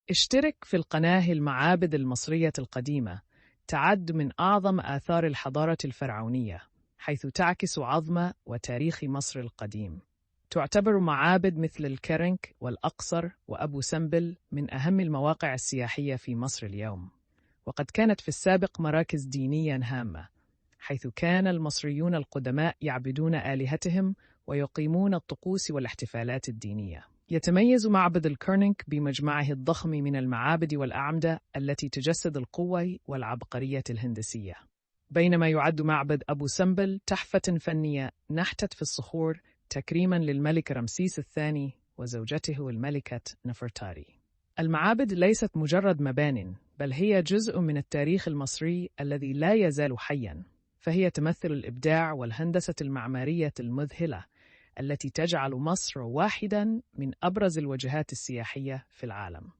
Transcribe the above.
اشترك في القناة. المعابد المصرية القديمة تعد من أعظم آثار الحضارة الفرعونية، حيث تعكس عظمة وتاريخ مصر القديم. تعتبر معابد مثل الكرنك والأقصر وأبو سمبل من أهم المواقع السياحية في مصر اليوم، وقد كانت في السابق مراكز دينية هامة، حيث كان المصريون القدماء يعبدون آلهتهم ويقيمون الطقوس والاحتفالات الدينية. يتميز معبد الكرنك بمجمعه الضخم من المعابد والأعمدة التي تجسد القوة والعبقرية الهندسية، بينما يعد معبد أبو سمبل تحفة فنية نحتت في الصخور تكريماً للملك رمسيس الثاني وزوجته الملكة نفرتاري. المعابد ليست مجرد مبان، بل هي جزء من التاريخ المصري الذي لا يزال حياً، فهي تمثل الإبداع والهندسة المعمارية المذهلة التي تجعل مصر واحداً من أبرز الوجهات السياحية في العالم.